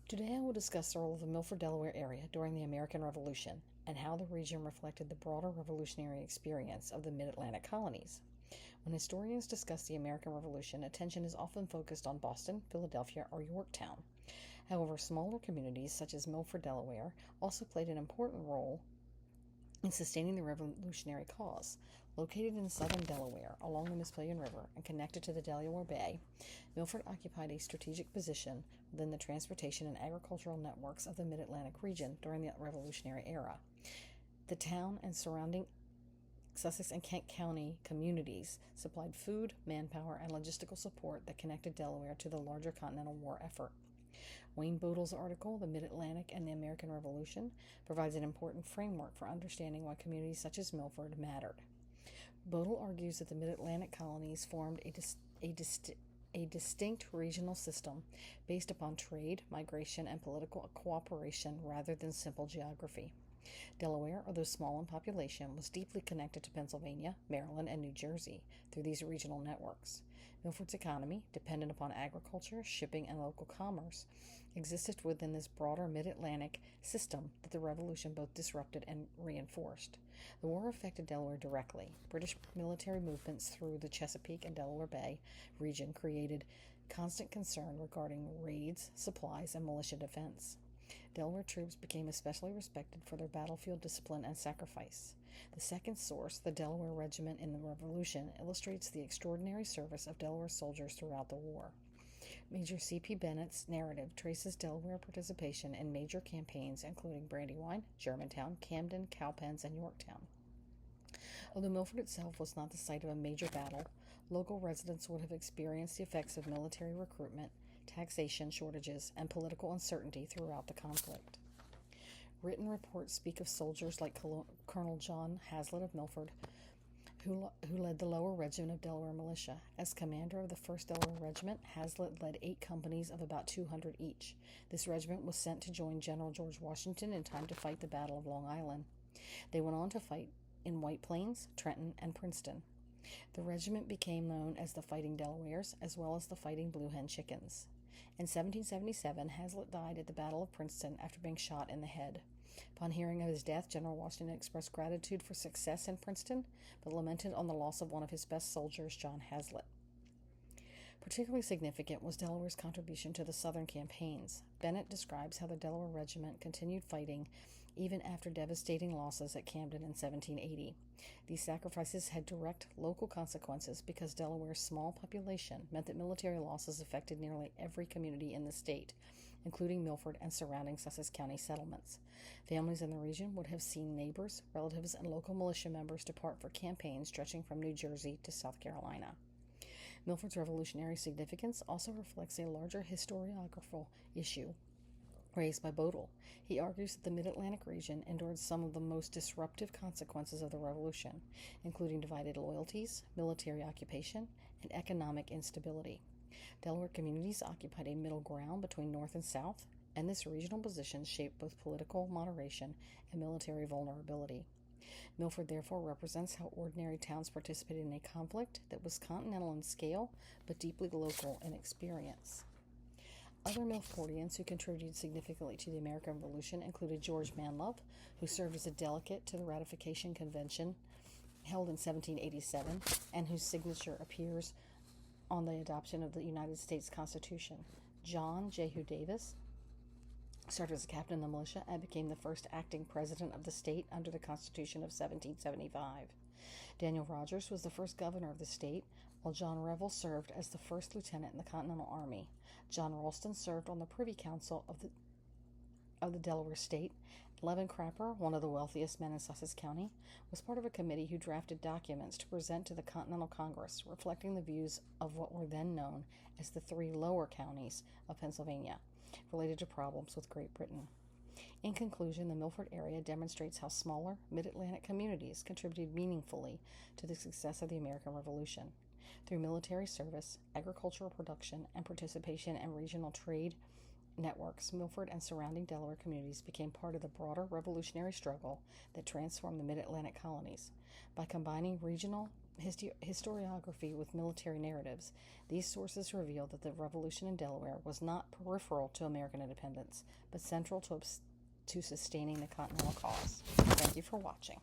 Today I will discuss the role of the Milford, Delaware area during the American Revolution and how the region reflected the broader revolutionary experience of the mid-Atlantic colonies. When historians discuss the American Revolution, attention is often focused on Boston, Philadelphia, or Yorktown. However, smaller communities such as Milford, Delaware also played an important role in sustaining the revolutionary cause. Located in southern Delaware along the Mississippi River and connected to the Delaware Bay, Milford occupied a strategic position within the transportation and agricultural networks of the Mid-Atlantic region during the Revolutionary era. The town and surrounding Sussex and Kent County communities supplied food, manpower, and logistical support that connected Delaware to the larger Continental War effort. Wayne Bodle's article, The Mid-Atlantic and the American Revolution, provides an important framework for understanding why communities such as Milford mattered. Bodle argues that the Mid-Atlantic colonies formed a distinct regional system based upon trade, migration, and political cooperation rather than simple geography. Delaware, although small in population, was deeply connected to Pennsylvania, Maryland, and New Jersey through these regional networks. Milford's economy, dependent upon agriculture, shipping, and local commerce, existed within this broader mid-Atlantic system that the Revolution both disrupted and reinforced. The war affected Delaware directly. British military movements through the Chesapeake and Delaware Bay region created constant concern regarding raids, supplies, and militia defense. Delaware troops became especially respected for their battlefield discipline and sacrifice. The second source, the Delaware Regiment in the Revolution, illustrates the extraordinary service of Delaware soldiers throughout the war. Major C.P. Bennett's narrative traces Delaware participation in major campaigns including Brandywine, Germantown, Camden, Cowpens, and Yorktown. Although Milford itself was not the site of a major battle, local residents would have experienced the effects of military recruitment, taxation shortages, and political uncertainty throughout the conflict. Written reports speak of soldiers like Colonel John Hazlett of Milford, who led the Lower Regiment of Delaware Militia. As commander of the 1st Delaware Regiment, Hazlett led 8 companies of about 200 each. This regiment was sent to join General George Washington in time to fight the Battle of Long Island. They went on to fight in White Plains, Trenton, and Princeton. The regiment became known as the Fighting Delawares, as well as the Fighting Blue Hen Chickens. In 1777, Hazlett died at the Battle of Princeton after being shot in the head. Upon hearing of his death, General Washington expressed gratitude for success in Princeton, but lamented on the loss of one of his best soldiers, John Hazlett. Particularly significant was Delaware's contribution to the Southern campaigns. Bennett describes how the Delaware Regiment continued fighting even after devastating losses at Camden in 1780. These sacrifices had direct local consequences because Delaware's small population meant that military losses affected nearly every community in the state, including Milford and surrounding Sussex County settlements. Families in the region would have seen neighbors, relatives, and local militia members depart for campaigns stretching from New Jersey to South Carolina. Milford's revolutionary significance also reflects a larger historiographical issue raised by Bodle. He argues that the Mid-Atlantic region endured some of the most disruptive consequences of the Revolution, including divided loyalties, military occupation, and economic instability. Delaware communities occupied a middle ground between North and South, and this regional position shaped both political moderation and military vulnerability. Milford therefore represents how ordinary towns participated in a conflict that was continental in scale but deeply local in experience. Other Milfordians who contributed significantly to the American Revolution included George Manlove, who served as a delegate to the Ratification Convention held in 1787 and whose signature appears on the adoption of the United States Constitution. John Jehu Davis served as a captain in the militia and became the first acting president of the state under the Constitution of 1775. Daniel Rogers was the first governor of the state, while John Revel served as the first lieutenant in the Continental Army. John Ralston served on the Privy Council of the Delaware State. Levin Crapper, one of the wealthiest men in Sussex County, was part of a committee who drafted documents to present to the Continental Congress, reflecting the views of what were then known as the 3 lower counties of Pennsylvania, related to problems with Great Britain. In conclusion, the Milford area demonstrates how smaller mid-Atlantic communities contributed meaningfully to the success of the American Revolution. Through military service, agricultural production, and participation in regional trade networks, Milford and surrounding Delaware communities became part of the broader revolutionary struggle that transformed the mid-Atlantic colonies. By combining regional historiography with military narratives, these sources reveal that the revolution in Delaware was not peripheral to American independence, but central to sustaining the Continental cause. Thank you for watching.